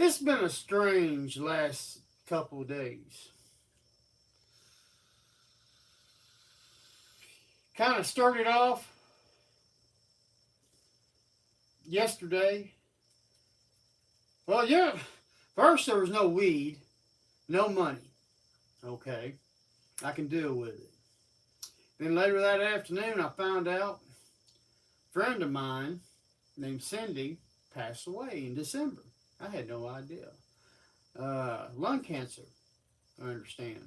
It's been a strange last couple of days. Kind of started off yesterday. Well, yeah, first there was no weed, no money. Okay, I can deal with it. Then later that afternoon, I found out a friend of mine named Cindy passed away in December. I had no idea. Lung cancer, I understand.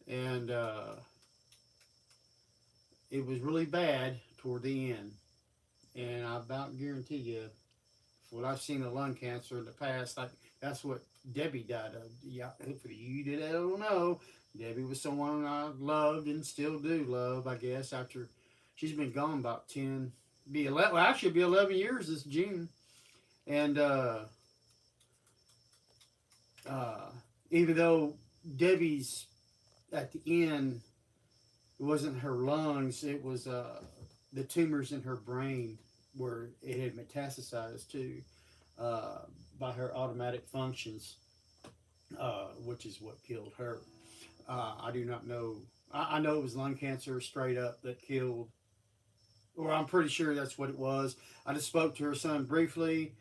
And it was really bad toward the end. And I about guarantee you, what I've seen of lung cancer in the past, that's what Debbie died of. Yeah, hopefully you did, I don't know. Debbie was someone I loved and still do love, I guess, after she's been gone about 10, be 11, well, actually, it'll be 11 years this June. And uh, even though Debbie's at the end, it wasn't her lungs, it was the tumors in her brain where it had metastasized to by her automatic functions, which is what killed her. I do not know. I know it was lung cancer straight up that killed, or I'm pretty sure that's what it was. I just spoke to her son briefly.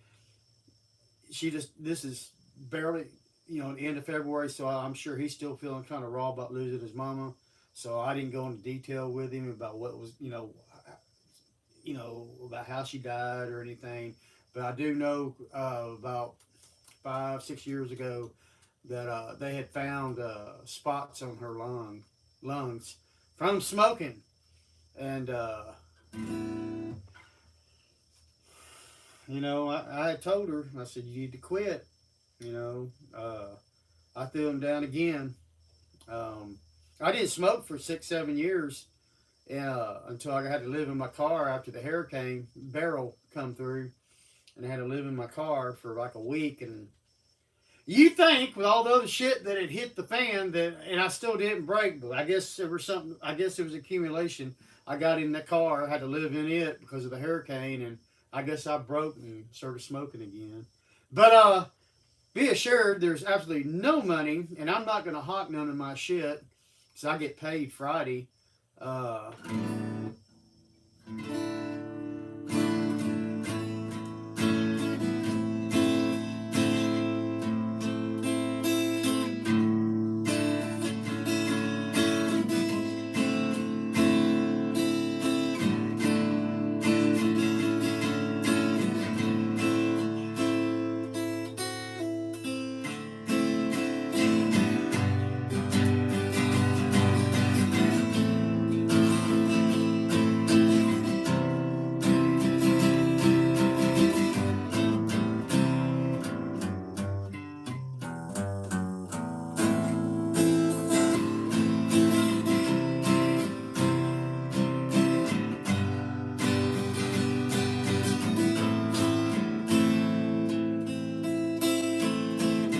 This is barely, the end of February, so I'm sure he's still feeling kind of raw about losing his mama. So I didn't go into detail with him about what was, about how she died or anything. But I do know about 5, 6 years ago that they had found spots on her lungs from smoking. And, I had told her, I said, you need to quit. I threw him down again. I didn't smoke for 6, 7 years until I had to live in my car after the hurricane barrel come through, and I had to live in my car for like a week. And you think with all the other shit that had hit the fan and I still didn't break, but I guess there was something. I guess it was accumulation. I got in the car, I had to live in it because of the hurricane, and I guess I broke and started smoking again. But be assured, there's absolutely no money, and I'm not going to hawk none of my shit. So I get paid Friday. I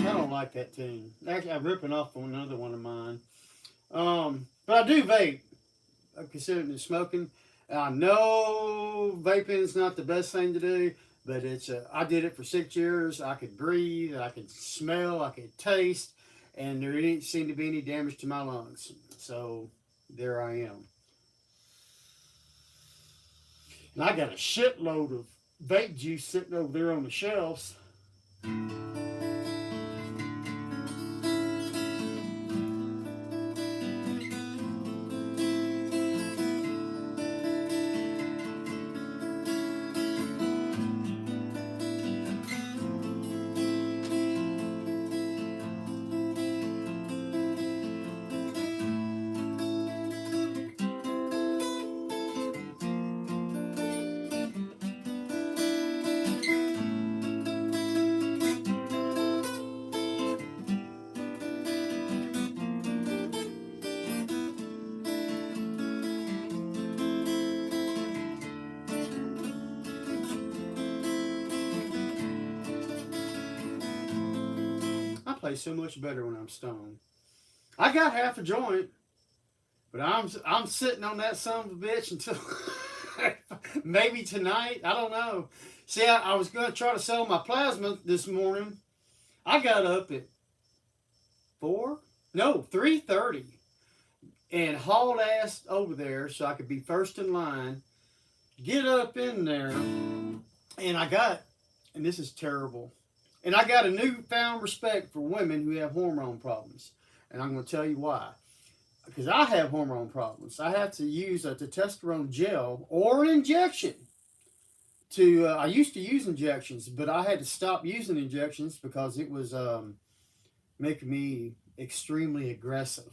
don't like that tune. Actually, I'm ripping off on another one of mine. But I do vape. I consider it smoking. I know vaping is not the best thing to do, but I did it for 6 years. I could breathe, I could smell, I could taste, and there didn't seem to be any damage to my lungs. So there I am. And I got a shitload of vape juice sitting over there on the shelves. I play so much better when I'm stoned. I got half a joint, but I'm sitting on that son of a bitch until maybe tonight. I don't know. See, I was going to try to sell my plasma this morning, I got up at 3:30, and hauled ass over there so I could be first in line. Get up in there, and and this is terrible, and I got a newfound respect for women who have hormone problems, and I'm going to tell you why. Because I have hormone problems, I have to use a testosterone gel or an injection. I used to use injections, but I had to stop using injections because it was making me extremely aggressive.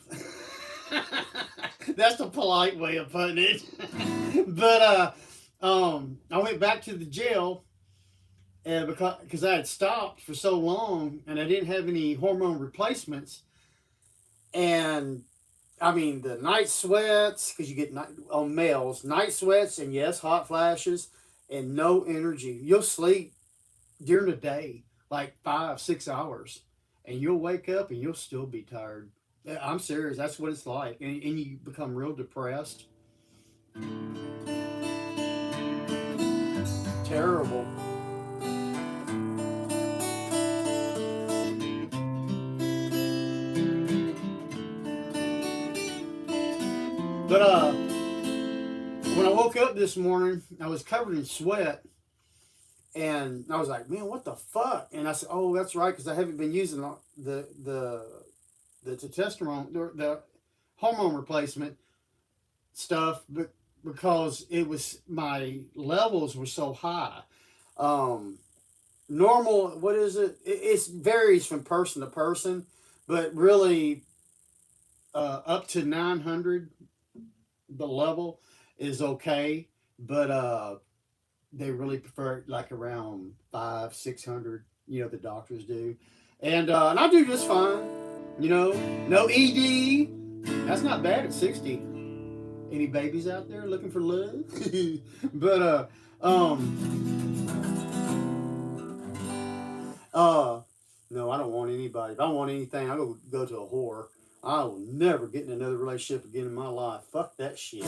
That's the polite way of putting it. But I went back to the gel, and because I had stopped for so long and I didn't have any hormone replacements, and I mean the night sweats, because you get on males night sweats, and yes, hot flashes, and no energy. You'll sleep during the day like 5 6 hours, and you'll wake up and you'll still be tired. I'm serious. That's what it's like, and you become real depressed. Terrible. But when I woke up this morning, I was covered in sweat, and I was like, "Man, what the fuck?" And I said, "Oh, that's right, because I haven't been using the testosterone, the hormone replacement stuff, but because it was my levels were so high. Um, Normal, what is it? It varies from person to person, but really, up to 900, the level is okay, but they really prefer it like around 5 600. The doctors do, and I do just fine. No ED. That's not bad at 60. Any babies out there looking for love? But no, I don't want anybody. If I want anything, I'll go to a whore. I will never get in another relationship again in my life. Fuck that shit.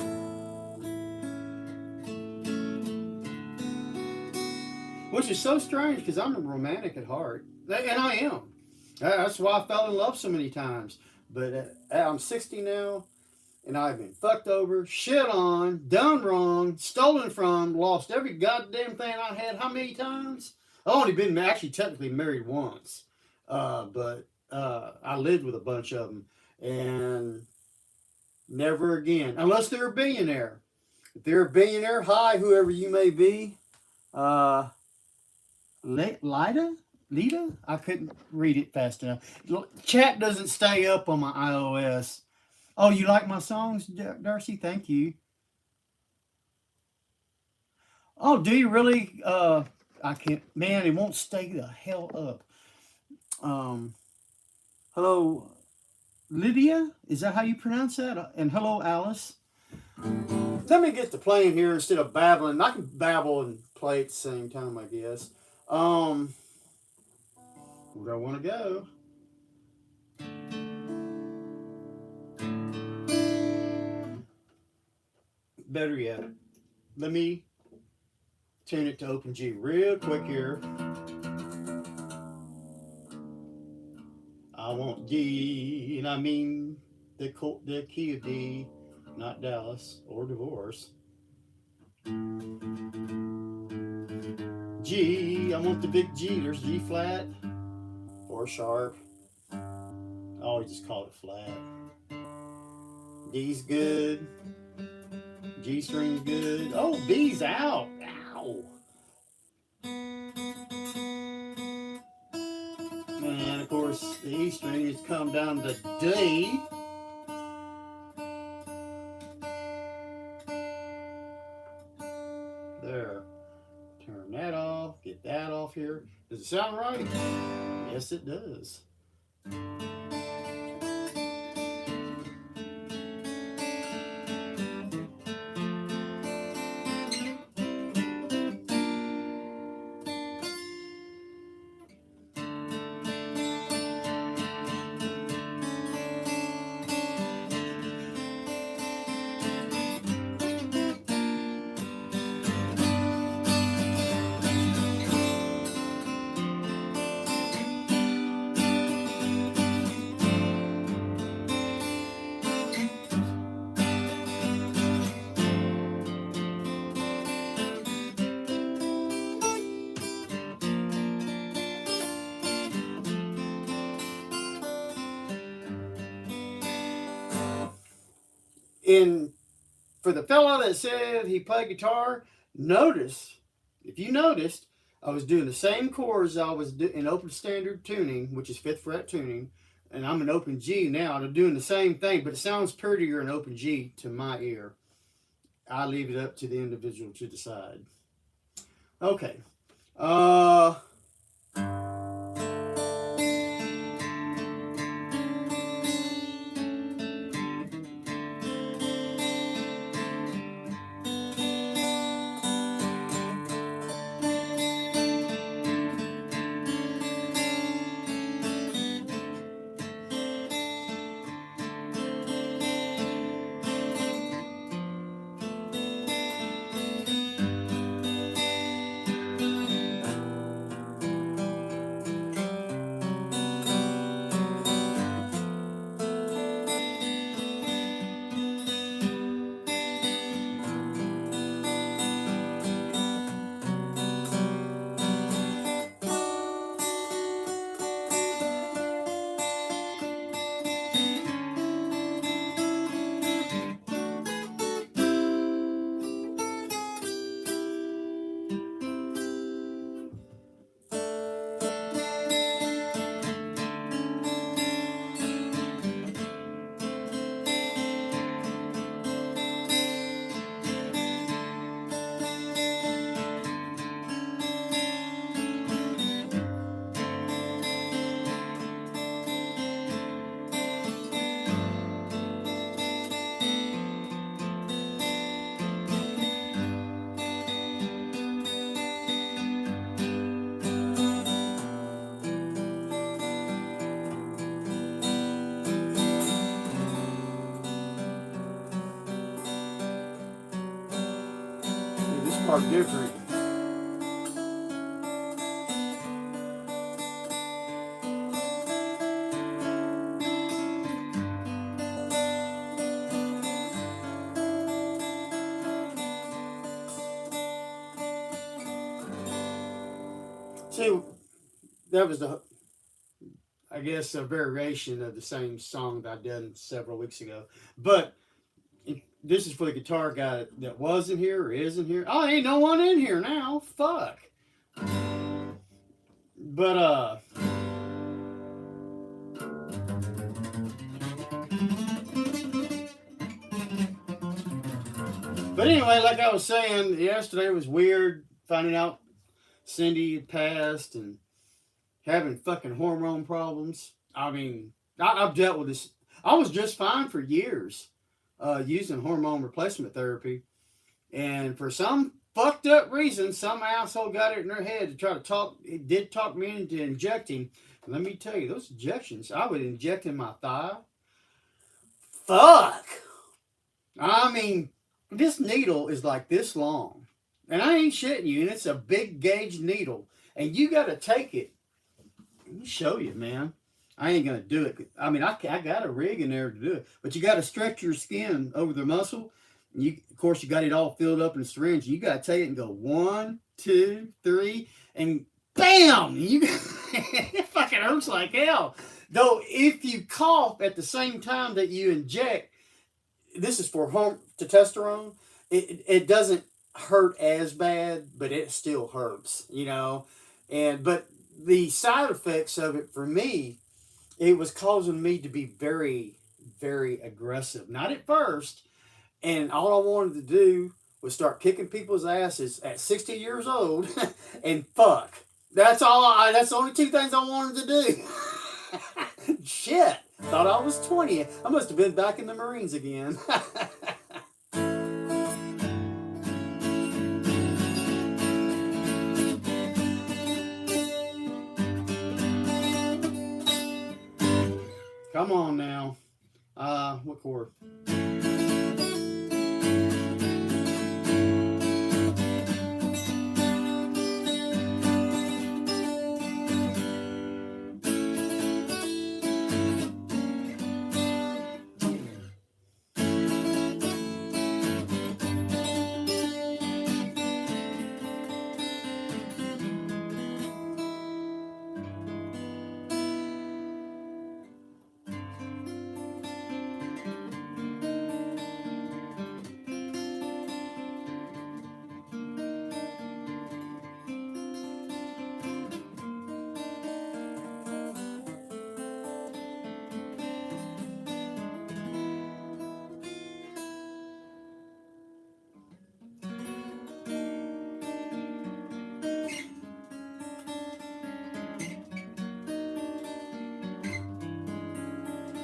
Which is so strange, because I'm a romantic at heart, and I am. That's why I fell in love so many times. But I'm 60 now, and I've been fucked over, shit on, done wrong, stolen from, lost every goddamn thing I had. How many times? I've only been actually technically married once, but I lived with a bunch of them, and never again, unless they're a billionaire. If they're a billionaire, hi, whoever you may be. Lita? I couldn't read it fast enough. Chat doesn't stay up on my iOS. Oh, you like my songs, Darcy? Thank you. Oh, do you really? I can't. Man, it won't stay the hell up. Hello, Lydia? Is that how you pronounce that? And hello, Alice. Let me get to playing here instead of babbling. I can babble and play at the same time, I guess. Where do I want to go? Better yet, let me tune it to open G real quick here. I want D, and I mean the key of D, not Dallas or divorce. G, I want the big G. There's G flat or sharp. I always just call it flat. D's good. G string's good. Oh, B's out. Ow. And of course, the E string has come down to D. There. Turn that off. Get that off here. Does it sound right? Yes, it does. And for the fellow that said he played guitar, notice, if you noticed, I was doing the same chords I was in open standard tuning, which is 5th fret tuning, and I'm in open G now. I'm doing the same thing, but it sounds prettier in open G to my ear. I leave it up to the individual to decide. Okay. This part different. See, that was I guess, a variation of the same song that I done several weeks ago. But this is for the guitar guy that wasn't here or isn't here. Oh, ain't no one in here now. Fuck. But anyway, like I was saying, yesterday was weird finding out Cindy had passed and having fucking hormone problems. I mean, I've dealt with this. I was just fine for years using hormone replacement therapy. And for some fucked up reason, some asshole got it in their head to try to talk. It did talk me into injecting. Let me tell you, those injections, I would inject in my thigh. Fuck. I mean, this needle is like this long. And I ain't shitting you. And it's a big gauge needle. And you got to take it. Let me show you, man. I ain't going to do it. I mean, I got a rig in there to do it. But you got to stretch your skin over the muscle. And of course, you got it all filled up in a syringe. You got to take it and go 1, 2, 3, and bam! It fucking hurts like hell. Though, if you cough at the same time that you inject, this is for testosterone, it doesn't hurt as bad, but it still hurts, but the side effects of it for me, it was causing me to be very, very aggressive. Not at first, and all I wanted to do was start kicking people's asses at 60 years old and fuck. That's the only two things I wanted to do. Shit. Thought I was 20. I must have been back in the Marines again. Come on now. What chord?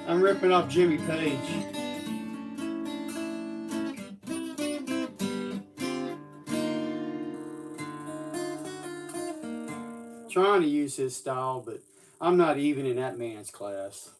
I'm ripping off Jimmy Page. Trying to use his style, but I'm not even in that man's class.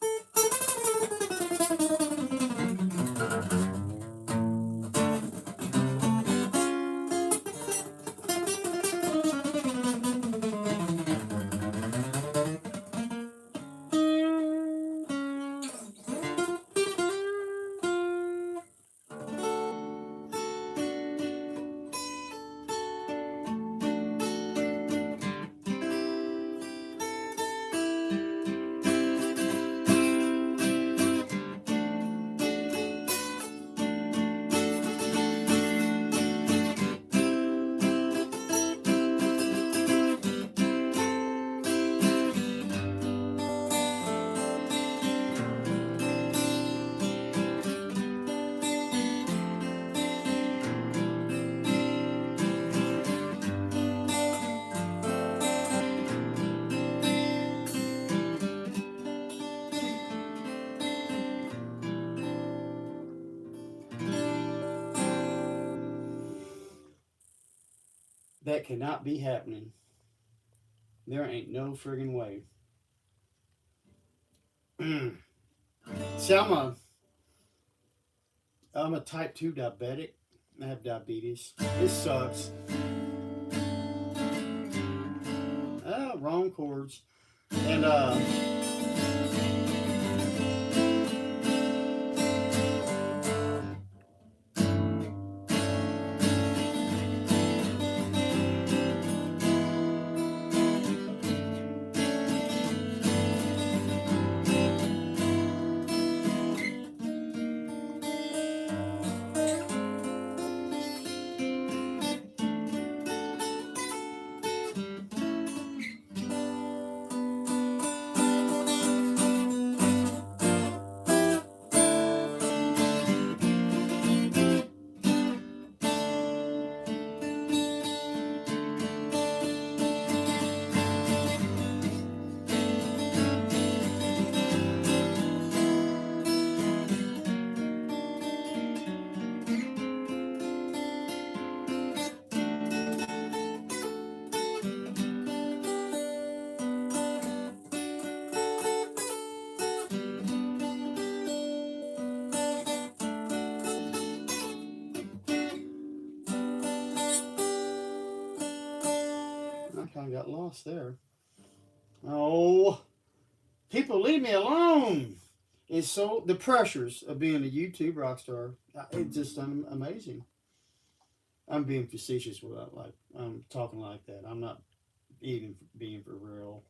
That cannot be happening. There ain't no friggin' way. See, I'm a type 2 diabetic. I have diabetes. It sucks. Oh, wrong chords. And I kind of got lost there. Oh, people leave me alone. It's so the pressures of being a YouTube rock star. It's just amazing. I'm being facetious without like I'm talking like that. I'm not even being for real.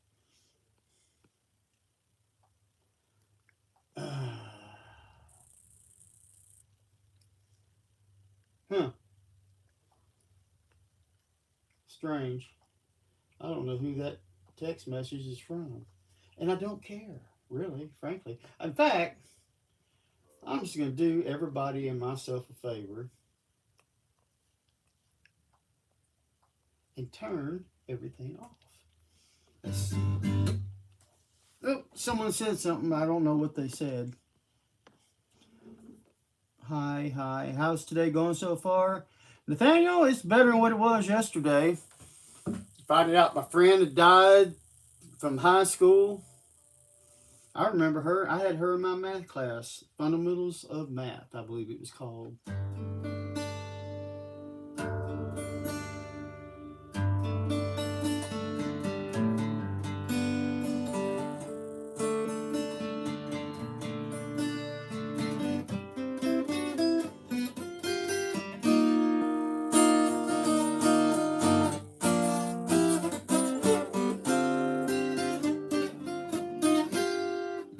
Huh? Strange. I don't know who that text message is from, and I don't care really, frankly. In fact, I'm just going to do everybody and myself a favor and turn everything off. Let's see. Oh, someone said something. I don't know what they said. Hi, hi. How's today going so far? Nathaniel, it's better than what it was yesterday. Finding out my friend had died from high school. I remember her. I had her in my math class. Fundamentals of Math, I believe it was called.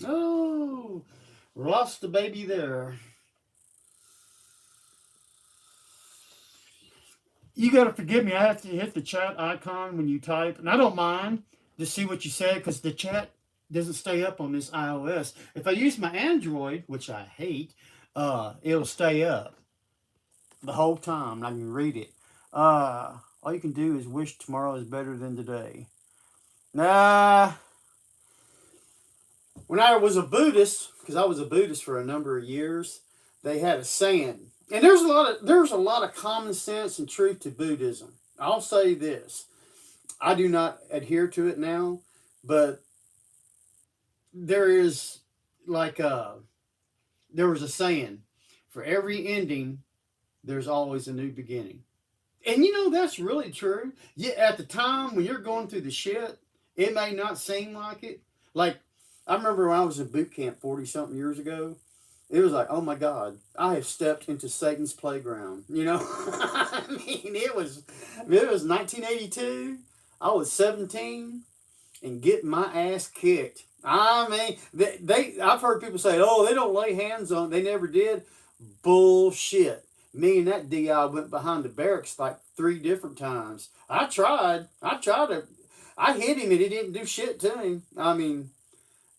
Oh, lost the baby there. You got to forgive me. I have to hit the chat icon when you type, and I don't mind to see what you said because the chat doesn't stay up on this iOS. If I use my Android, which I hate, it'll stay up the whole time. I can read it. All you can do is wish tomorrow is better than today. Nah, when I was a Buddhist, because I was a Buddhist for a number of years, they had a saying, and there's a lot of common sense and truth to Buddhism. I'll say this: I do not adhere to it now, but there is like there was a saying, for every ending, there's always a new beginning. And you know that's really true. Yeah, at the time when you're going through the shit, it may not seem like it. Like I remember when I was in boot camp 40 something years ago, it was like, oh my God, I have stepped into Satan's playground. You know, I mean, it was 1982. I was 17 and getting my ass kicked. I mean, I've heard people say, oh, they don't lay hands on. They never did. Bullshit. Me and that DI went behind the barracks like 3 different times. I tried. I hit him and he didn't do shit to him. I mean,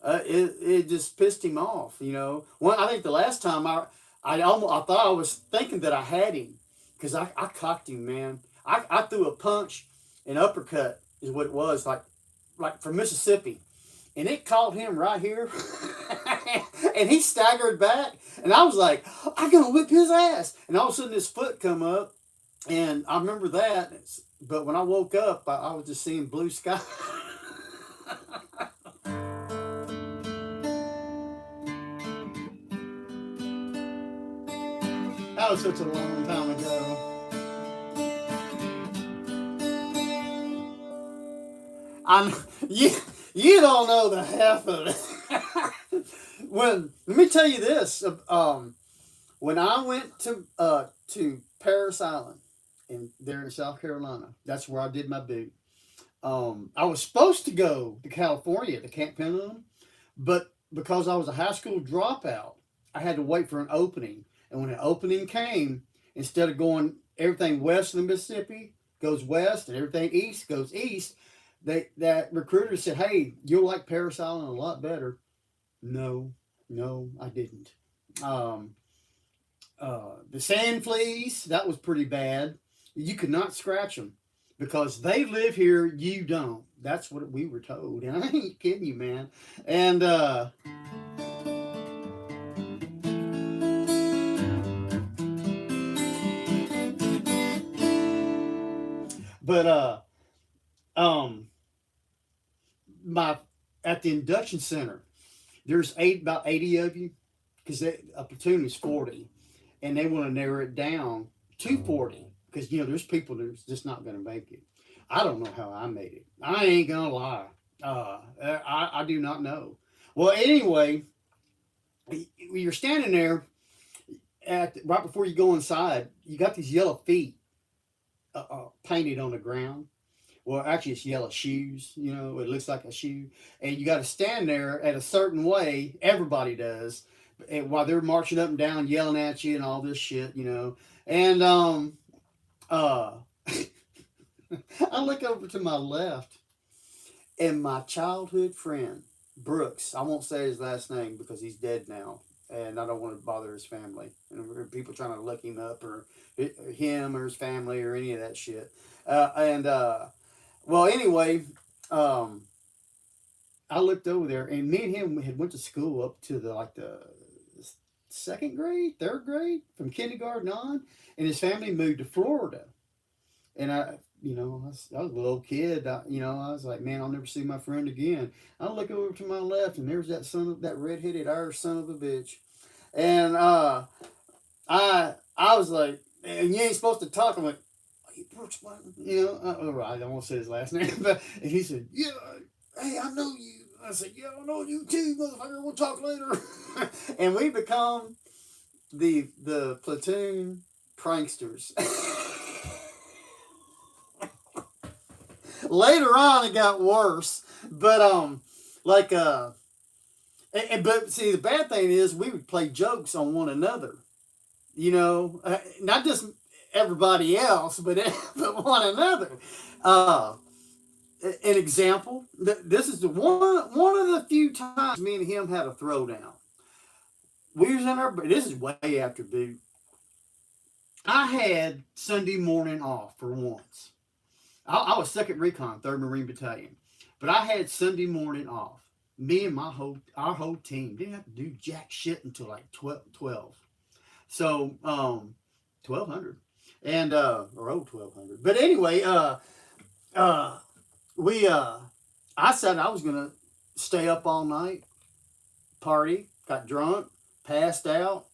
it just pissed him off, you know. I think the last time I thought I was thinking that I had him because I cocked him, man. I threw a punch, an uppercut is what it was, like from Mississippi. And it caught him right here. And he staggered back. And I was like, I'm going to whip his ass. And all of a sudden his foot come up. And I remember that. But when I woke up, I was just seeing blue sky. That was such a long time ago. You don't know the half of it. Let me tell you this. When I went to Paris Island, there in South Carolina, that's where I did my boot. I was supposed to go to California to Camp Pendleton, but because I was a high school dropout, I had to wait for an opening. And when an opening came, instead of going everything west of the Mississippi goes west and everything east goes east, that recruiter said, hey, you'll like Paris Island a lot better. No, I didn't. The sand fleas, that was pretty bad. You could not scratch them because they live here, you don't. That's what we were told. And I ain't kidding you, man. And but my at the induction center, there's about 80 of you because a platoon is 40, and they want to narrow it down to 40 because there's people that's just not going to make it. I don't know how I made it. I ain't gonna lie. I do not know. Well, anyway, you're standing there right before you go inside. You got these yellow feet painted on the ground. Well, actually, it's yellow shoes. It looks like a shoe, and you got to stand there at a certain way. Everybody does, and while they're marching up and down, yelling at you and all this shit. And I look over to my left, and my childhood friend Brooks. I won't say his last name because he's dead now, and I don't want to bother his family. And people trying to look him up or him or his family or any of that shit. Well, anyway, I looked over there, and me and him had went to school up to the second grade, third grade, from kindergarten on, and his family moved to Florida. And I was a little kid. I was like, man, I'll never see my friend again. I look over to my left, and there's that redheaded Irish son of a bitch, and I was like, and you ain't supposed to talk. I'm like, Brooks, I don't want to say his last name, but and he said, yeah, hey, I know you. I said, yeah, I know you too, motherfucker. We'll talk later. And we become the platoon pranksters. Later on, it got worse, but but see, the bad thing is we would play jokes on one another, not just everybody else, but one another. An example. This is the one of the few times me and him had a throwdown. We was in our. This is way after boot. I had Sunday morning off for once. I was 2nd Recon, 3rd Marine Battalion, but I had Sunday morning off. Me and our whole team didn't have to do jack shit until like 12. So 1200 and or 1200. But anyway, uh we I said I was gonna stay up all night, party, got drunk, passed out,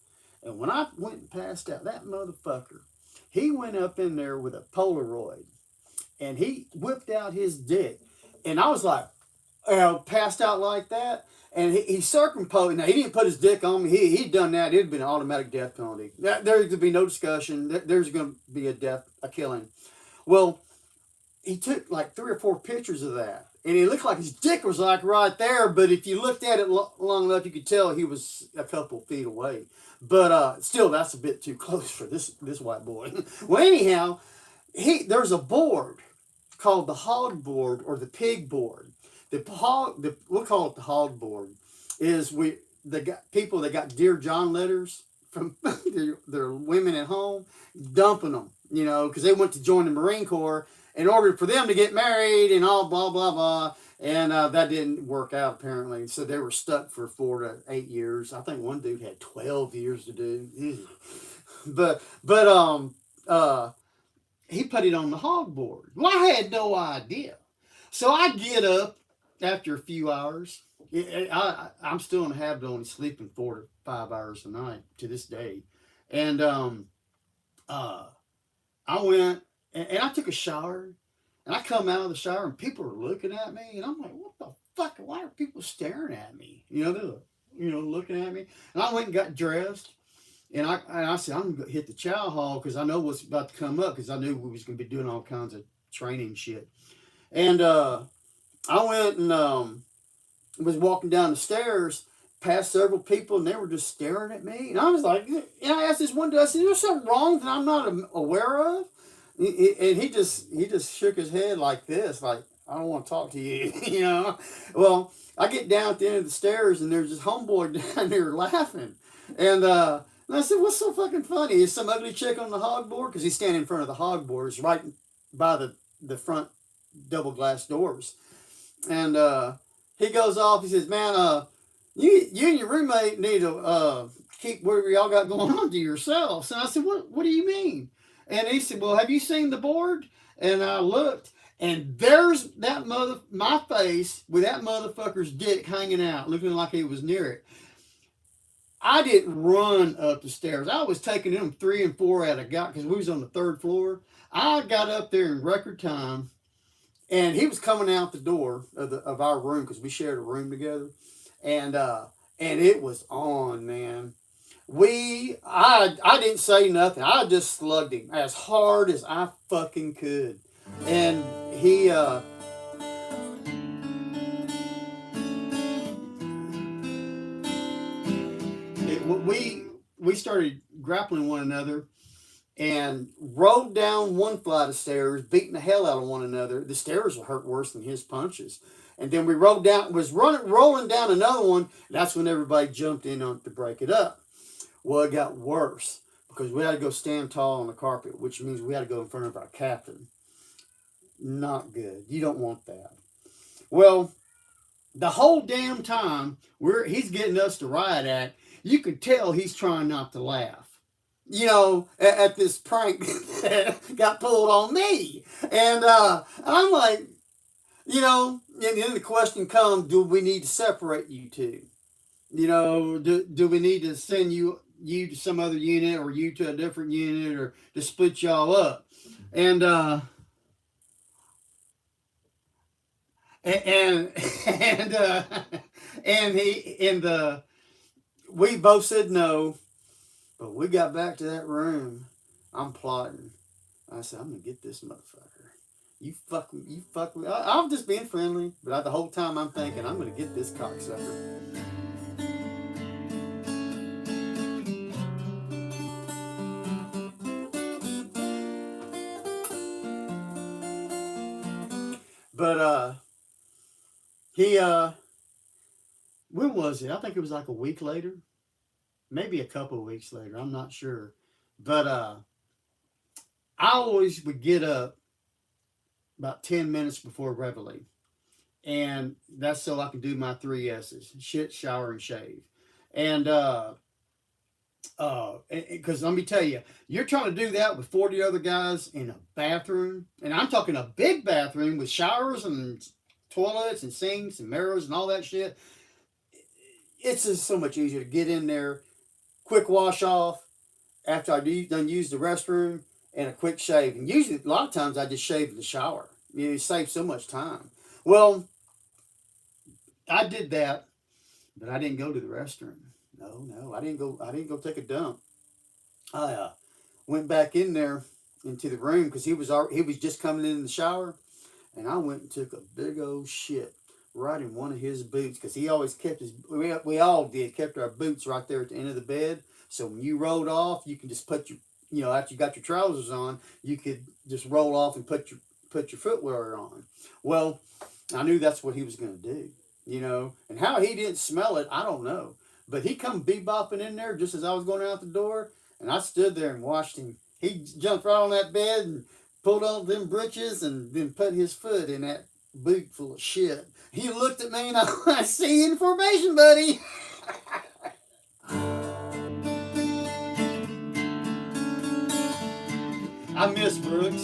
and when I went and passed out, that motherfucker, he went up in there with a Polaroid and he whipped out his dick, and I was like, passed out like that. And he circumposed. Now, he didn't put his dick on me. He'd done that. It'd been an automatic death penalty. There could be no discussion. There's going to be a killing. Well, he took like 3 or 4 pictures of that. And it looked like his dick was like right there. But if you looked at it long enough, you could tell he was a couple feet away. But still, that's a bit too close for this white boy. Well, anyhow, there's a board called the hog board or the pig board. We'll call it the hog board. Is people that got Dear John letters from their women at home, dumping them, because they went to join the Marine Corps in order for them to get married and all blah blah blah, and that didn't work out apparently. So they were stuck for 4 to 8 years. I think one dude had 12 years to do. But he put it on the hog board. Well, I had no idea. So I get up after a few hours. I'm still in the habit of only sleeping 4 to 5 hours a night to this day. And I went and I took a shower. And I come out of the shower and people are looking at me. And I'm like, what the fuck? Why are people staring at me? They're looking at me. And I went and got dressed. And I said, I'm going to hit the chow hall because I know what's about to come up because I knew we was going to be doing all kinds of training shit. And I went and was walking down the stairs past several people, and they were just staring at me. And I was like, and I asked this one dude, I said, is there something wrong that I'm not aware of? And he just shook his head like this, like, I don't want to talk to you, Well, I get down at the end of the stairs, and there's this homeboy down there laughing. And I said, what's so fucking funny? Is some ugly chick on the hog board? Because he's standing in front of the hog board. It's right by the front double glass doors. And he goes off. He says, man, you and your roommate need to keep whatever y'all got going on to yourselves. And I said, what do you mean? And he said, well, have you seen the board? And I looked, and there's my face with that motherfucker's dick hanging out, looking like he was near it. I didn't run up the stairs. I was taking them 3 and 4 at a guy because we was on the 3rd floor. I got up there in record time, and he was coming out the door of our room because we shared a room together, and it was on, man. I didn't say nothing. I just slugged him as hard as I fucking could, and he we started grappling one another and rolled down one flight of stairs, beating the hell out of one another. The stairs hurt worse than his punches. And then we rolling down another one. That's when everybody jumped in on to break it up. Well, it got worse because we had to go stand tall on the carpet, which means we had to go in front of our captain. Not good. You don't want that. Well, the whole damn time he's getting us to riot act, you could tell he's trying not to laugh. At this prank that got pulled on me. And I'm like, and then the question comes, do we need to separate you two? Do we need to send you to some other unit or you to a different unit or to split y'all up? And we both said no. But we got back to that room. I'm plotting. I said, I'm going to get this motherfucker. You fuck with. I'm just being friendly. But the whole time I'm thinking, I'm going to get this cocksucker. But when was it? I think it was like a week later. Maybe a couple of weeks later, I'm not sure. But I always would get up about 10 minutes before Reveille. and that's so I can do my three S's: shit, shower, and shave. And because let me tell you, you're trying to do that with 40 other guys in a bathroom, and I'm talking a big bathroom with showers and toilets and sinks and mirrors and all that shit. It's just so much easier to get in there, quick wash off after I done use the restroom, and a quick shave. And usually, a lot of times, I just shave in the shower. You know, it saves so much time. Well, I did that, but I didn't go to the restroom. No, no, I didn't go. I didn't go take a dump. I went back in there into the room because he was just coming in the shower, and I went and took a big old shit right in one of his boots because he always kept his. We all did kept our boots right there at the end of the bed. So when you rolled off, you can just put your after you got your trousers on, you could just roll off and put your footwear on. Well, I knew that's what he was going to do, and how he didn't smell it, I don't know. But he come bebopping in there just as I was going out the door, and I stood there and watched him. He jumped right on that bed and pulled on them britches and then put his foot in that boot full of shit. He looked at me and I see information, buddy. I miss Brooks.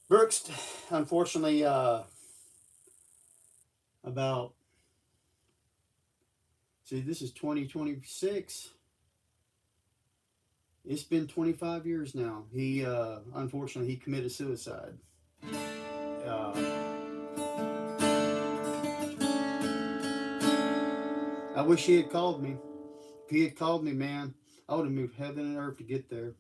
Brooks, unfortunately, about, see, this is 2026. It's been 25 years now. He, unfortunately, he committed suicide. Uh, I wish he had called me. If he had called me, man, I would have moved heaven and earth to get there.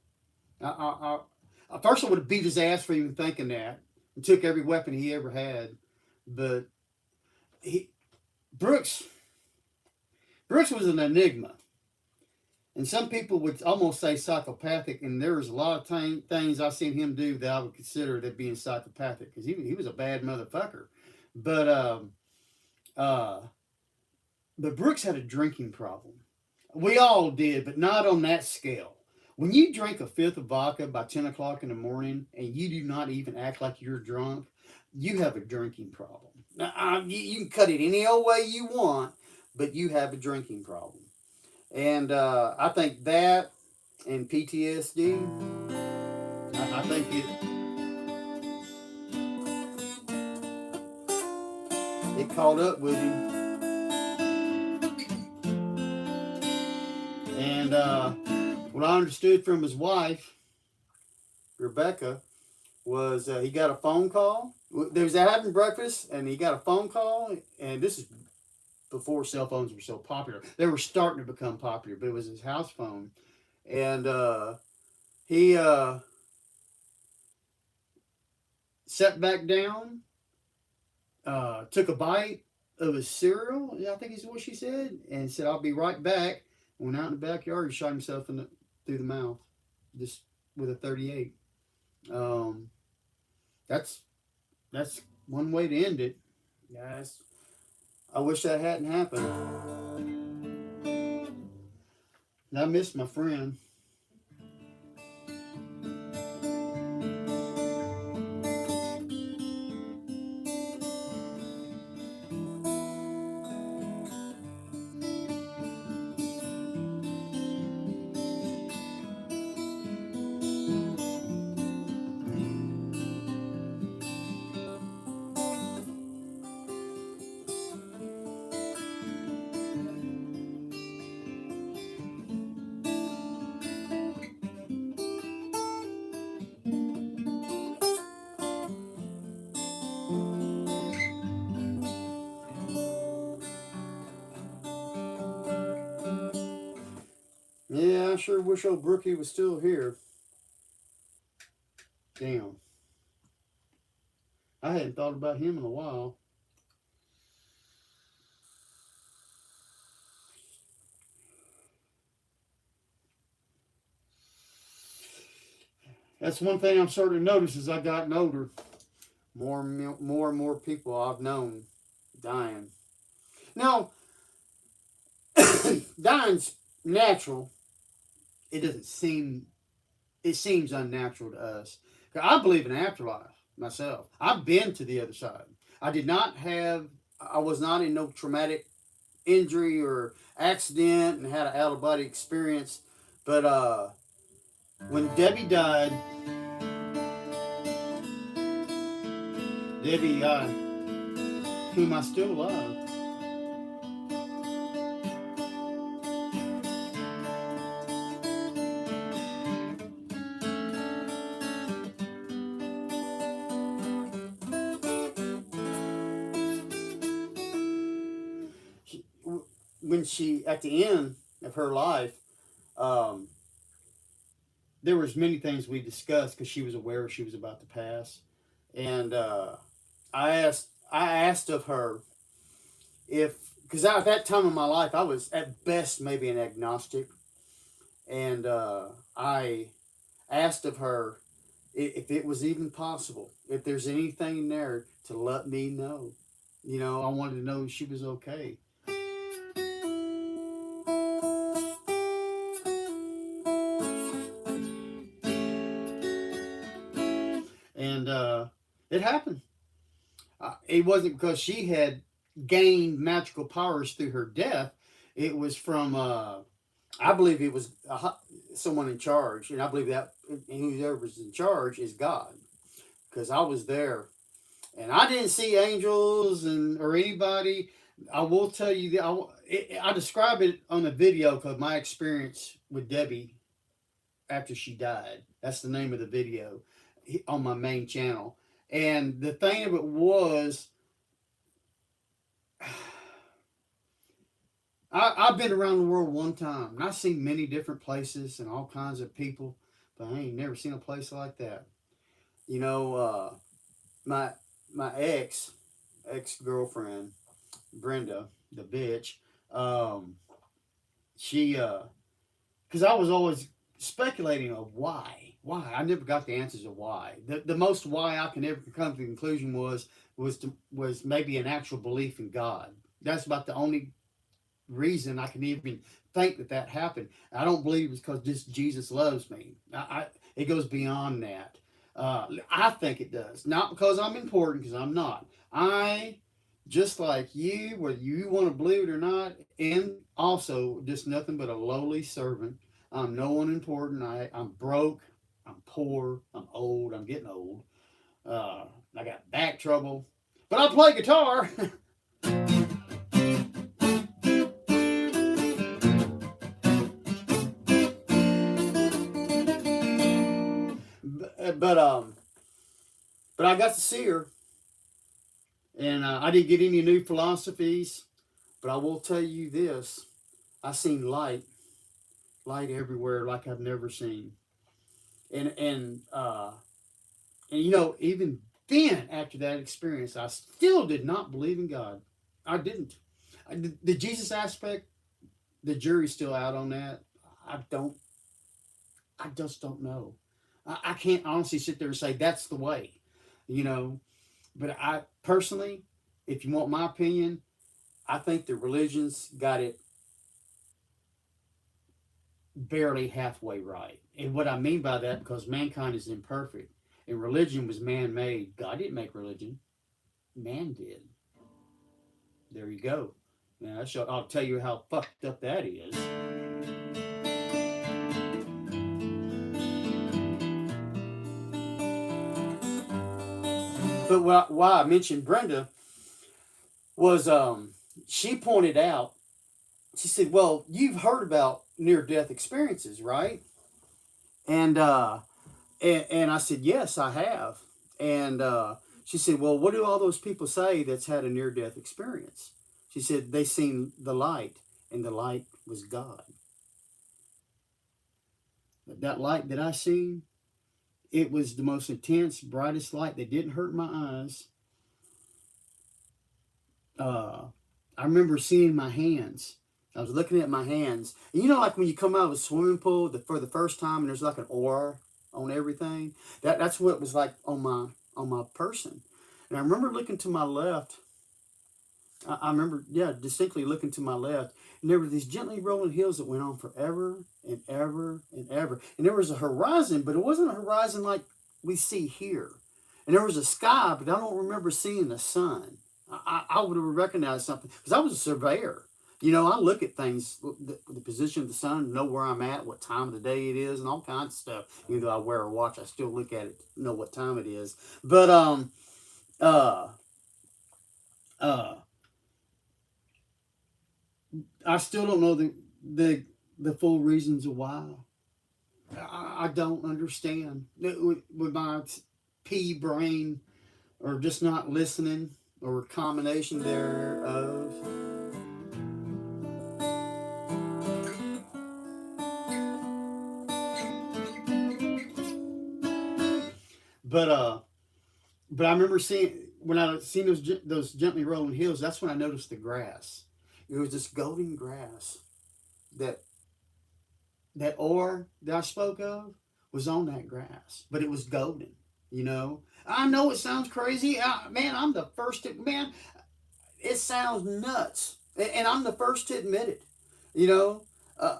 First, I would have beat his ass for even thinking that, and took every weapon he ever had. But he, Brooks, Brooks was an enigma, and some people would almost say psychopathic. And there was a lot of things I seen him do that I would consider that being psychopathic because he was a bad motherfucker. But uh, but Brooks had a drinking problem. We all did, but not on that scale. When you drink a fifth of vodka by 10 o'clock in the morning and you do not even act like you're drunk, you have a drinking problem. Now, you can cut it any old way you want, but you have a drinking problem. And I think that and PTSD, I think it caught up with him. And what I understood from his wife, Rebecca, was he got a phone call. They was having breakfast, and he got a phone call, and this is before cell phones were so popular. They were starting to become popular, but it was his house phone. And he sat back down, took a bite of his cereal, I think is what she said, and said, "I'll be right back." Went out in the backyard and shot himself through the mouth, just with a 38. That's one way to end it. Yes, I wish that hadn't happened. I miss my friend. Yeah, I sure wish old Brookie was still here. Damn. I hadn't thought about him in a while. That's one thing I'm starting to notice as I've gotten older. More and more people I've known dying. Now, dying's natural. It doesn't seem. It seems unnatural to us. I believe in afterlife myself. I've been to the other side. I did not have. I was not in no traumatic injury or accident and had an out of body experience. But when Debbie died, Debbie, whom I still love, she, when she at the end of her life, um, there was many things we discussed because she was aware she was about to pass, and I asked of her if because at that time in my life I was at best maybe an agnostic, and I asked of her if it was even possible, if there's anything there to let me know. You know, I wanted to know she was okay. And it happened. It wasn't because she had gained magical powers through her death. It was from, I believe it was someone in charge. And I believe that whoever's in charge is God. Because I was there. And I didn't see angels and or anybody. I will tell you that I describe it on the video because my experience with Debbie after she died. That's the name of the video on my main channel. And the thing of it was, I've been around the world one time, and I've seen many different places and all kinds of people, but I ain't never seen a place like that. You know, my my ex girlfriend Brenda, the bitch, um, she because I was always speculating of why I never got the answers of why. The most why I can ever come to the conclusion was maybe an actual belief in God. That's about the only reason I can even think that happened. I don't believe it's because just Jesus loves me. It goes beyond that. I think it does, not because I'm important, because I'm not. I just like you, whether you want to believe it or not, and also just nothing but a lowly servant. I'm no one important. I'm broke. I'm poor. I'm old. I'm getting old. I got back trouble, but I play guitar. but but I got to see her, and I didn't get any new philosophies. But I will tell you this: I seen light everywhere like I've never seen. And you know, even then, after that experience, I still did not believe in God. I didn't. The Jesus aspect, the jury's still out on that. I don't. I just don't know. I can't honestly sit there and say that's the way, you know. But I personally, if you want my opinion, I think the religions got it barely halfway right. And what I mean by that, because mankind is imperfect, and religion was man-made. God didn't make religion; man did. There you go. Now, I'll tell you how fucked up that is. But why I mentioned Brenda was she pointed out, she said, well, you've heard about near-death experiences, right? And, and I said, yes, I have. And she said, well, what do all those people say that's had a near-death experience? She said, they seen the light, and the light was God. That light that I seen, it was the most intense, brightest light that didn't hurt my eyes. I remember seeing my hands. I was looking at my hands. And you know, like when you come out of a swimming pool for the first time, and there's like an aura on everything. That's what it was like on my person. And I remember looking to my left. I remember, yeah, distinctly looking to my left, And there were these gently rolling hills that went on forever and ever and ever. And there was a horizon, but it wasn't a horizon like we see here. And there was a sky, but I don't remember seeing the sun. I would have recognized something because I was a surveyor. You know, I look at things, the position of the sun, know where I'm at, what time of the day it is, and all kinds of stuff. Even though I wear a watch, I still look at it, know what time it is. But uh, uh, I still don't know the full reasons of why. I don't understand with my pea brain, or just not listening, or a combination thereof. But but I remember seeing when I seen those gently rolling hills. That's when I noticed the grass. It was this golden grass that that ore that I spoke of was on that grass, but it was golden. You know, I know it sounds crazy, man. I'm the first to man. It sounds nuts, and I'm the first to admit it. You know, uh,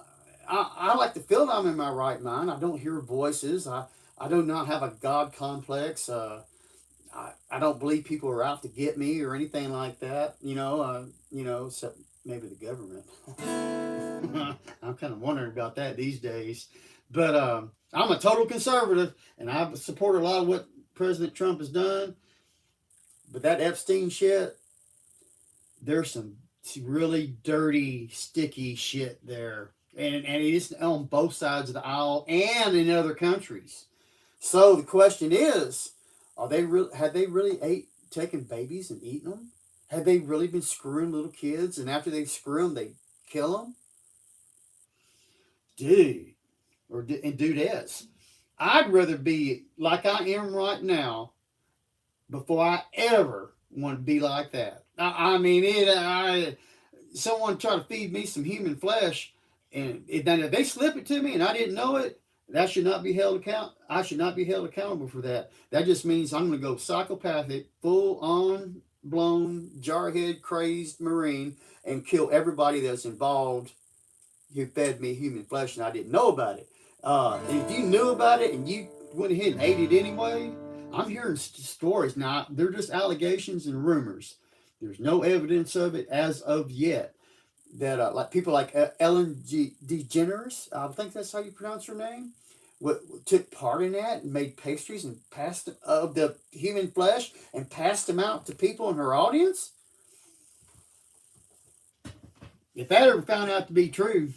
I like to feel that I'm in my right mind. I don't hear voices. I do not have a God complex. I don't believe people are out to get me or anything like that. Except maybe the government. I'm kind of wondering about that these days. But I'm a total conservative, and I support a lot of what President Trump has done. But that Epstein shit, there's some really dirty, sticky shit there. And it is on both sides of the aisle and in other countries. So the question is, had they really taken babies and eaten them? Had they really been screwing little kids, and after they screw them, they kill them? Dude, and dudettes. I'd rather be like I am right now before I ever want to be like that. I mean, someone try to feed me some human flesh, and then if they slip it to me and I didn't know it, that should not be held account. I should not be held accountable for that. That just means I'm going to go psychopathic, full on blown, jarhead, crazed Marine, and kill everybody that's involved who fed me human flesh and I didn't know about it. And if you knew about it and you went ahead and ate it anyway, I'm hearing stories now. They're just allegations and rumors. There's no evidence of it as of yet. That like people like Ellen DeGeneres, I think that's how you pronounce her name, took part in that and made pastries and passed of the human flesh and passed them out to people in her audience. If that ever found out to be true,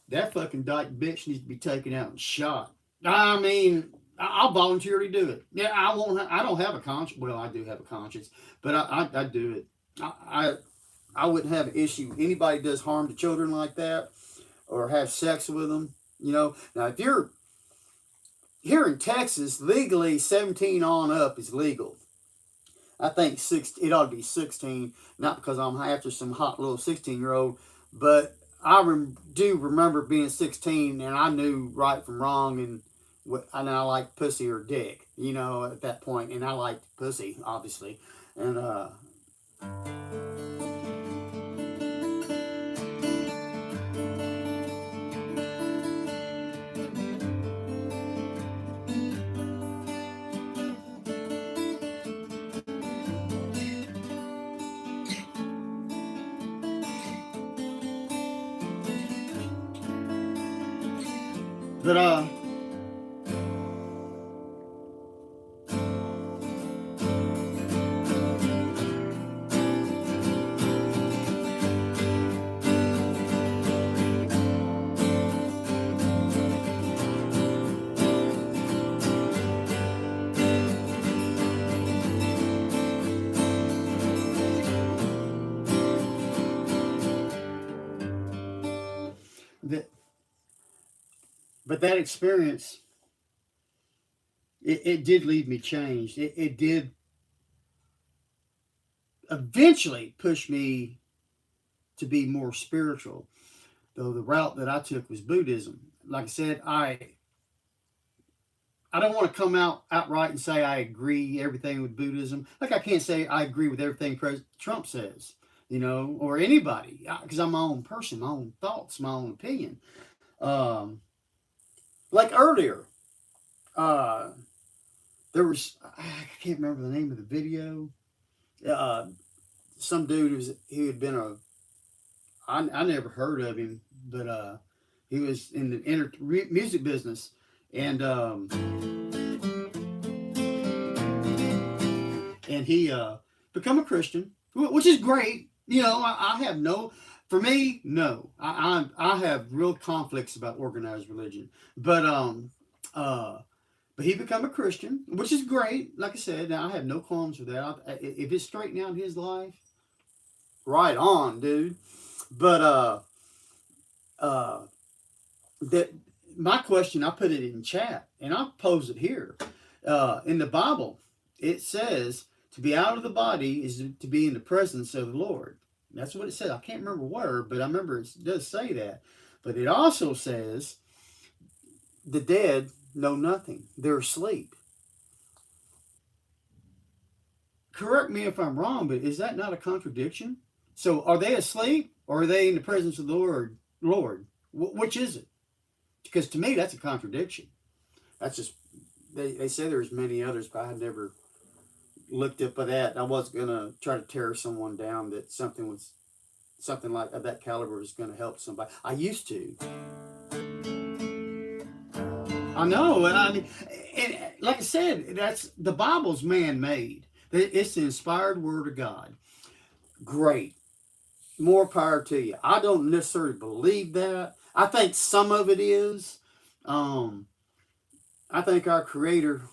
that fucking dyke bitch needs to be taken out and shot. I mean, I'll volunteer to do it. Yeah, I won't. I don't have a conscience. Well, I do have a conscience, but I do it. I wouldn't have an issue. Anybody does harm to children like that, or have sex with them. You know. Now, if you're here in Texas, legally 17 on up is legal. I think it ought to be 16. Not because I'm after some hot little 16-year-old, but I do remember being 16 and I knew right from wrong, and I liked pussy or dick, you know, at that point, and I liked pussy, obviously, and but that but that experience, it did leave me changed. It did eventually push me to be more spiritual, though the route that I took was Buddhism. Like I said, I don't want to come out outright and say I agree everything with Buddhism. Like I can't say I agree with everything President Trump says. or anybody, because I'm my own person, my own thoughts, my own opinion. Um, like earlier, uh, there was I can't remember the name of the video. Uh, some dude who had been I never heard of him, but he was in the music business, and he become a Christian, which is great. I have no, for me, no, I have real conflicts about organized religion, but uh, but he become a Christian, which is great. Like I said, now I have no qualms with that. If it's straightened out his life, right on, dude. But uh, that my question, I put it in chat, and I'll pose it here. In the Bible, it says to be out of the body is to be in the presence of the Lord. That's what it says. I can't remember where, but I remember it does say that. But it also says the dead know nothing; they're asleep. Correct me if I'm wrong, but is that not a contradiction? So, are they asleep, or are they in the presence of the Lord? Lord, which is it? Because to me, that's a contradiction. That's just they say there's many others, but I had never looked up at that. I was gonna try to tear someone down that something like of that caliber was gonna help somebody. I used to. I know, and I mean, like I said, that's the Bible's man made. It's the inspired word of God. Great, more power to you. I don't necessarily believe that. I think some of it is. Um, I think our Creator.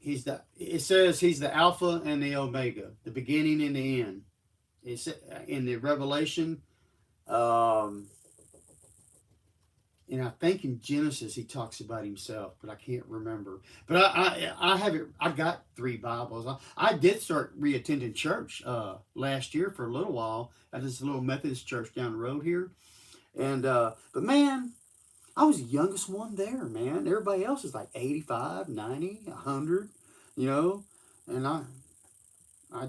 It says he's the Alpha and the Omega, the beginning and the end. It's in the Revelation, um, and I think in Genesis he talks about himself, but I can't remember. But I have it. I got 3 Bibles. I did start reattending church last year for a little while at this little Methodist church down the road here, and but man, I was the youngest one there, man. Everybody else is like 85, 90, 100, and I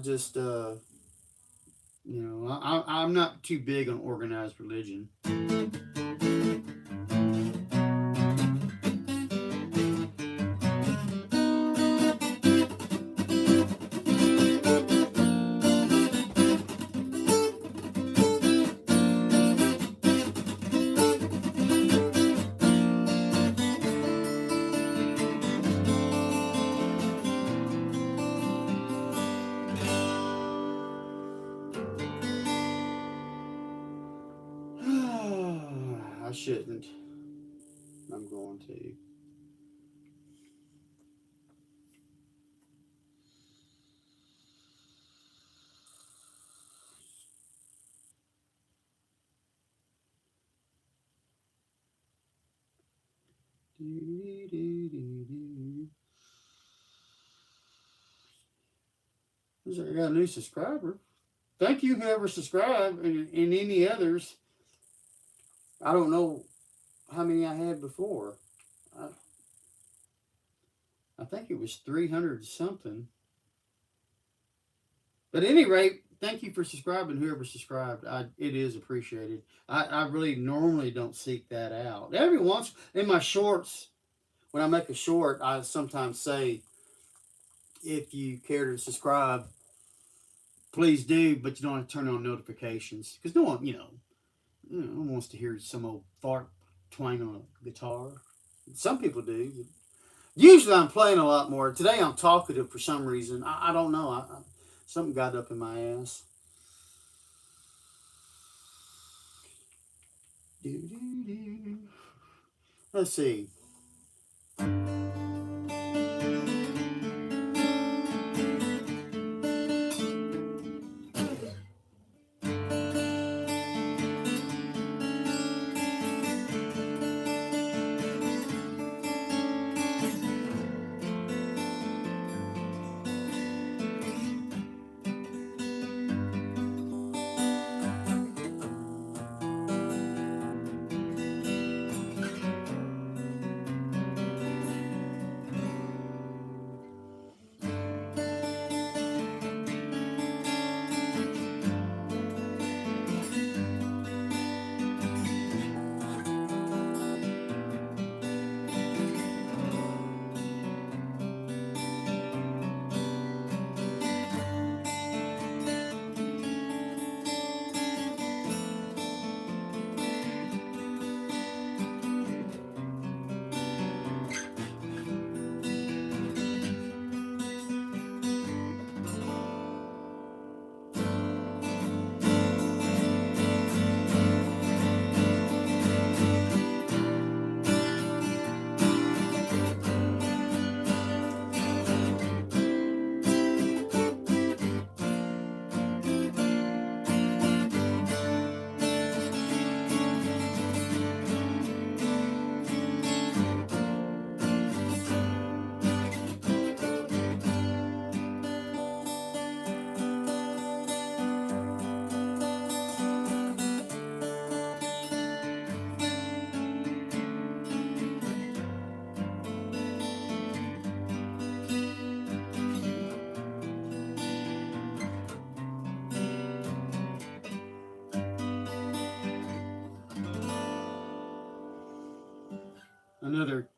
just, I'm not too big on organized religion. I shouldn't. I'm going to. Looks like I got a new subscriber. Thank you, whoever subscribed, and any others. I don't know how many I had before. I, I think it was 300 something. But at any rate, thank you for subscribing, whoever subscribed. It is appreciated. I really normally don't seek that out. Every once in my shorts, when I make a short, I sometimes say, if you care to subscribe, please do, but you don't have to turn on notifications. Because no one, no one wants to hear some old fart twang on a guitar. Some people do. Usually I'm playing a lot more. Today I'm talkative for some reason. I don't know. Something got up in my ass. Let's see. Another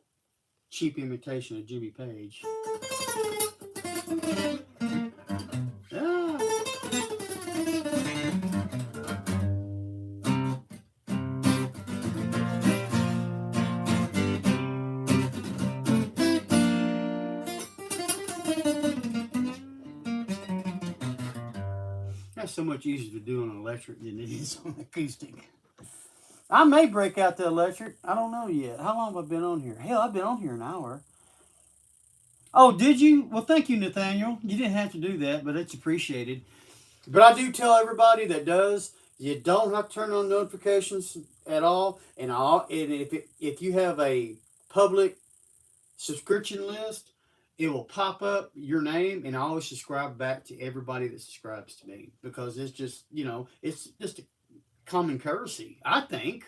cheap imitation of Jimmy Page. Ah. That's so much easier to do on electric than it is on acoustic. I may break out the electric. I don't know yet. How long have I been on here? Hell, I've been on here an hour. Oh, did you? Well, thank you, Nathaniel. You didn't have to do that, but it's appreciated. But I do tell everybody that does, you don't have to turn on notifications at all. And if you have a public subscription list, it will pop up your name, and I always subscribe back to everybody that subscribes to me because it's just it's just a common courtesy, I think,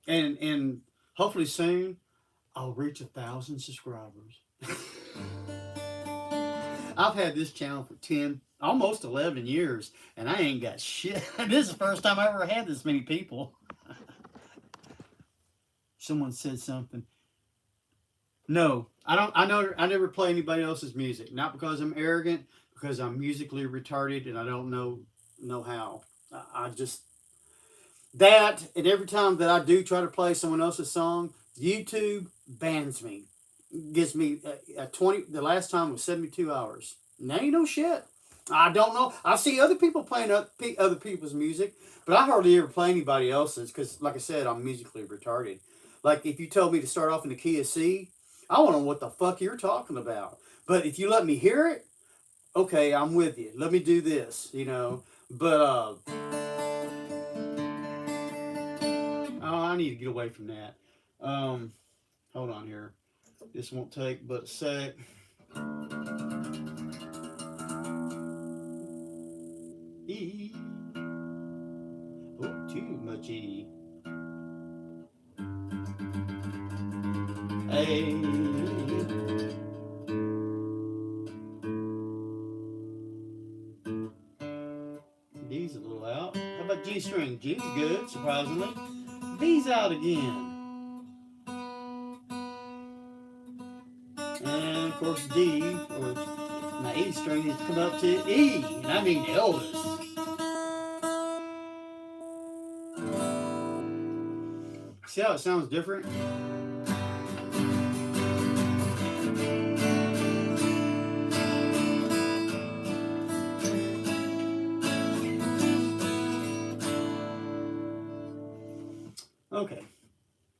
and hopefully soon I'll reach 1,000 subscribers. I've had this channel for 10, almost 11 years, and I ain't got shit. This is the first time I ever had this many people. Someone said something. No, I don't. I never play anybody else's music. Not because I'm arrogant, because I'm musically retarded and I don't know how. I just that, and every time that I do try to play someone else's song, YouTube bans me. Gives me a 20. The last time was 72 hours. And that ain't no shit. I don't know. I see other people playing other people's music, but I hardly ever play anybody else's because, like I said, I'm musically retarded. Like if you told me to start off in the key of C, I want to know what the fuck you're talking about. But if you let me hear it, okay, I'm with you. Let me do this, But oh, I need to get away from that. Hold on here. This won't take but a sec. E. Oh, too much E. A. D's a little out. How about G string? G's good, surprisingly. B's out again. And of course D, or my E string, needs to come up to E. And I mean Elvis. See how it sounds different? Okay.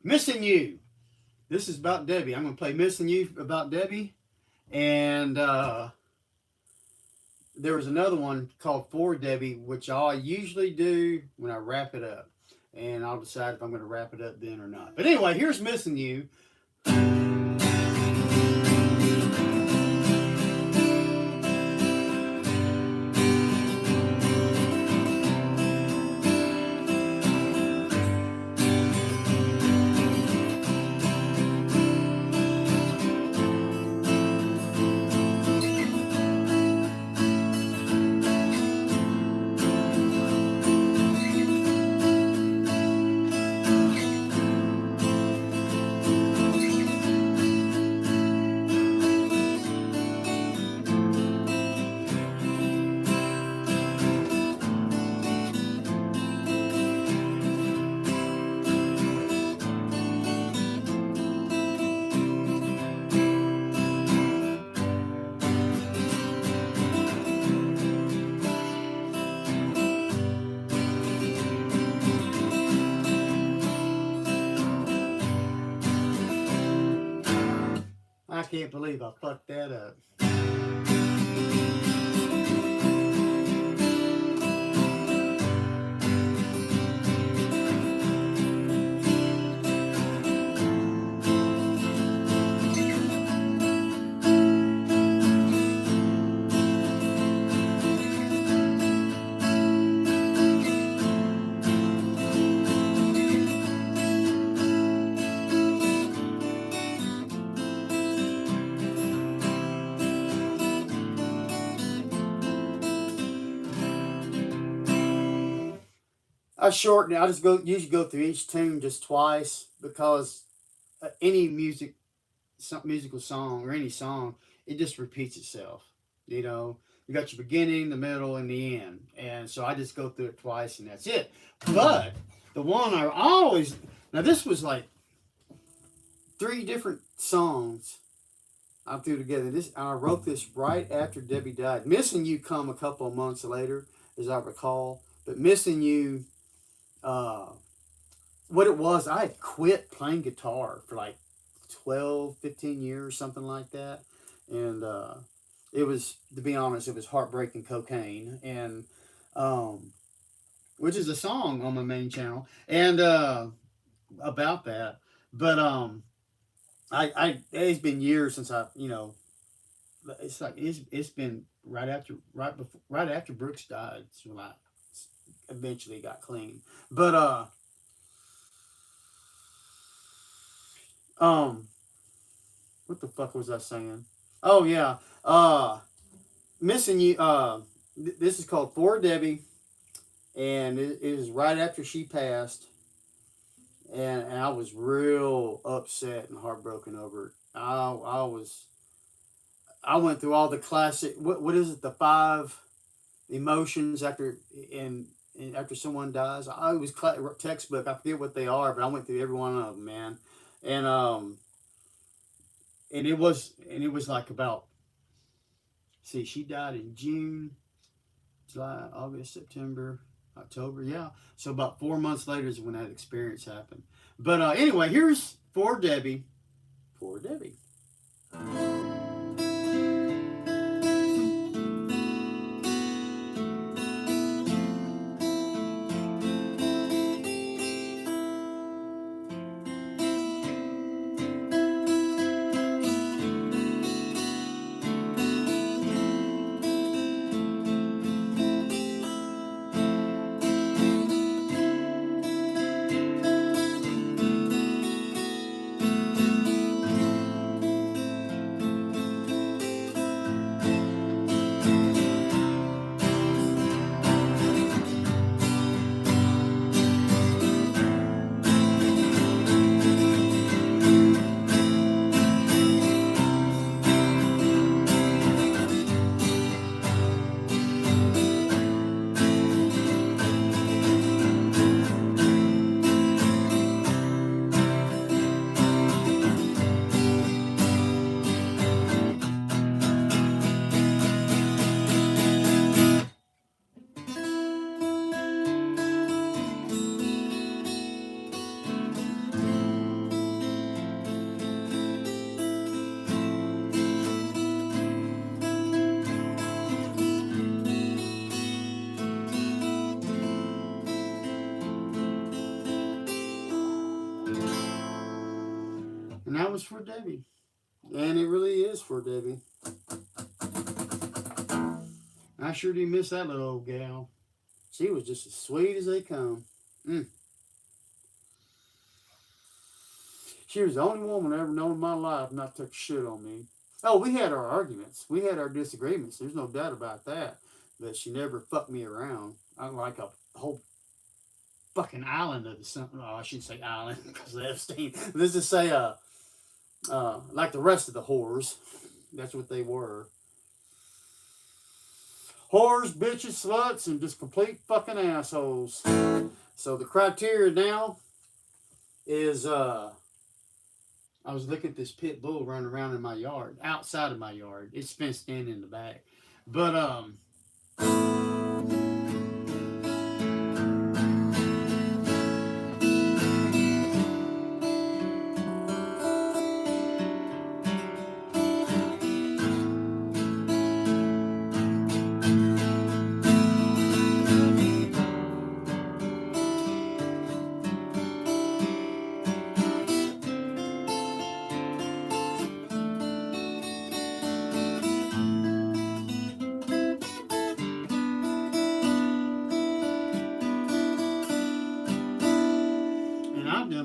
Missing You. This is about Debbie. I'm going to play Missing You about Debbie. And there was another one called For Debbie, which I usually do when I wrap it up. And I'll decide if I'm going to wrap it up then or not. But anyway, here's Missing You. I can't believe I fucked that up. I shorten it. I just usually go through each tune just twice because any musical song or any song, it just repeats itself. You know, you got your beginning, the middle, and the end, and so I just go through it twice, and that's it. But the one I always now this was like three different songs I threw together. This I wrote this right after Debbie died. Missing You come a couple of months later, as I recall, but Missing You. What it was, I had quit playing guitar for like 12, 15 years, something like that. And it was, to be honest, it was Heartbreaking Cocaine, and which is a song on my main channel, and about that. But it's been years since it's like it's been right after Brooks died. So when I eventually got clean. But what the fuck was I saying? Oh yeah, Missing You. This is called For Debbie, and it is right after she passed, and I was real upset and heartbroken over it. I went through all the classic. What is it? The five emotions after someone dies. I was textbook. I forget what they are, but I went through every one of them, man. And it was like about. See, she died in June, July, August, September, October. Yeah, so about 4 months later is when that experience happened. But anyway, here's For Debbie. For Debbie. And that was For Debbie. And it really is For Debbie. I sure do miss that little old gal. She was just as sweet as they come. She was the only woman I ever known in my life not took shit on me. Oh, we had our arguments. We had our disagreements. There's no doubt about that. But she never fucked me around. I'm like a whole fucking island of something. Oh, I shouldn't say island because of Epstein. Let's just say like the rest of the whores. That's what they were. Whores, bitches, sluts, and just complete fucking assholes. So the criteria now is I was looking at this pit bull running around in my yard, outside of my yard. It's fenced in the back. But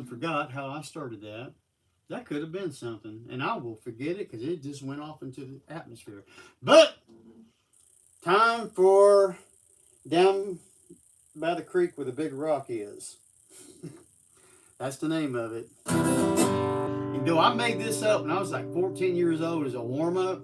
forgot how I started that. That could have been something, and I will forget it because it just went off into the atmosphere. But time for Down by the Creek where the Big Rock is. That's the name of it. Do I made this up when I was like 14 years old as a warm up?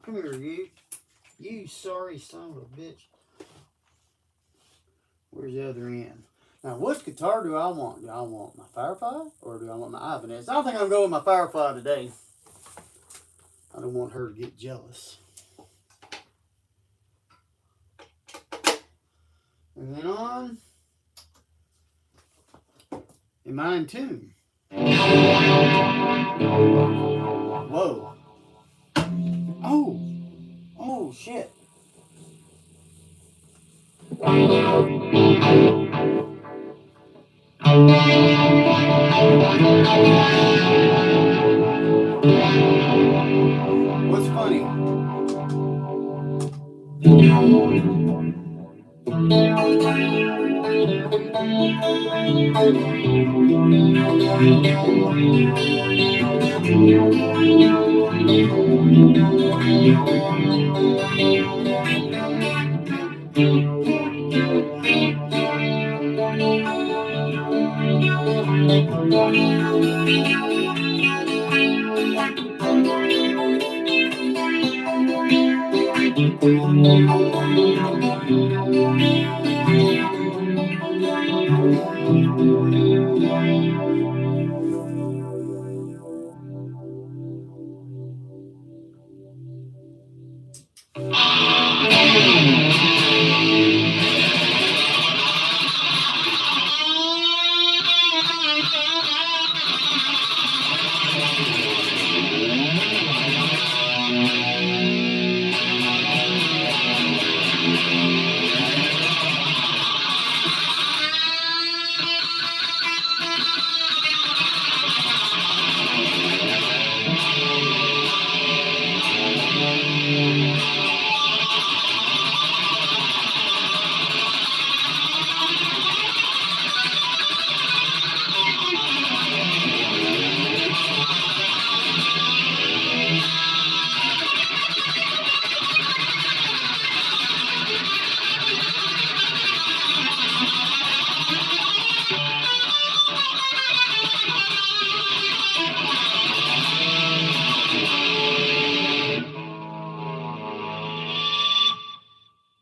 Come here, you. You sorry son of a bitch. Where's the other end? Now, which guitar do I want? Do I want my Firefly or do I want my Ibanez? I don't think I'm going with my Firefly today. I don't want her to get jealous. And then on. Am I in tune? Whoa. Oh. Oh, shit. What's funny?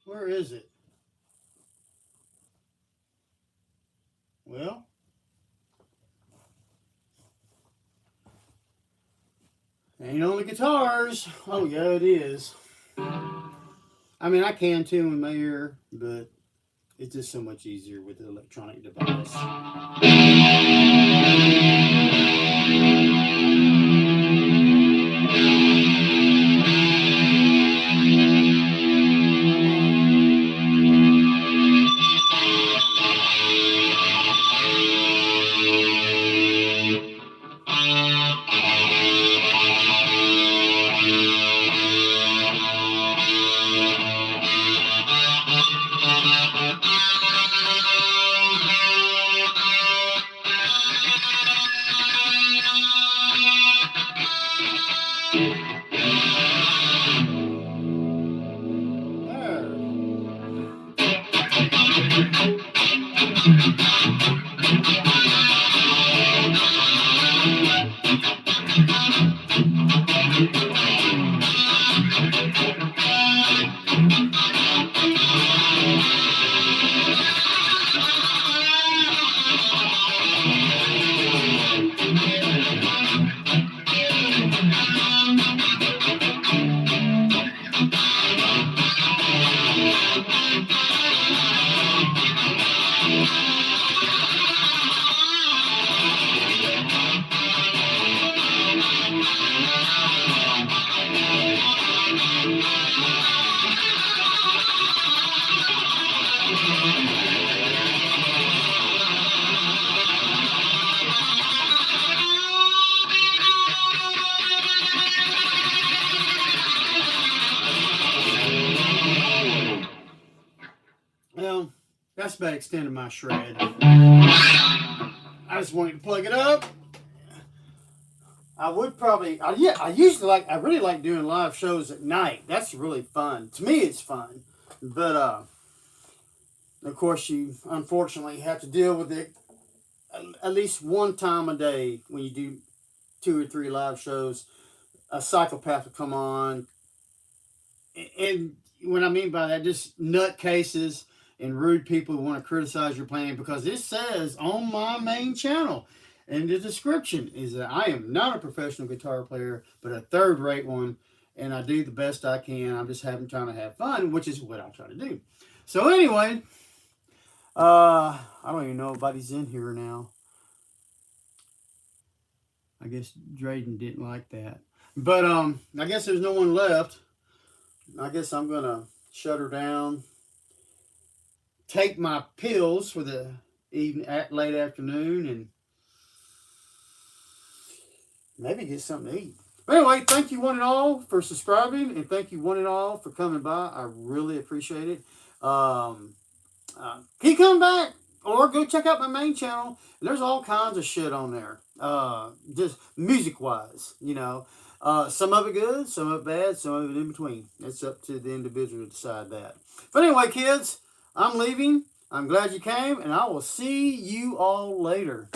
Where is it? Well, ain't on the guitars. Oh, yeah, it is. I mean, I can too in my ear, but it's just so much easier with the electronic device. about extending my shred. I just wanted to plug it up. I would probably, I really like doing live shows at night. That's really fun. To me, it's fun. But, of course, you unfortunately have to deal with it at least one time a day when you do 2 or 3 live shows. A psychopath will come on. And what I mean by that, just nutcases and rude people who want to criticize your playing, because it says on my main channel in the description is that I am not a professional guitar player, but a third-rate one, and I do the best I can. I'm just trying to have fun, which is what I try to do. So anyway, I don't even know if anybody's in here now. I guess Drayden didn't like that. But I guess there's no one left. I guess I'm going to shut her down, take my pills for the late afternoon, and maybe get something to eat. But anyway, thank you one and all for subscribing, and thank you one and all for coming by. I really appreciate it. Keep coming back, or go check out my main channel. There's all kinds of shit on there, just music-wise, you know. Some of it good, some of it bad, some of it in between. It's up to the individual to decide that. But anyway, kids, I'm leaving. I'm glad you came, and I will see you all later.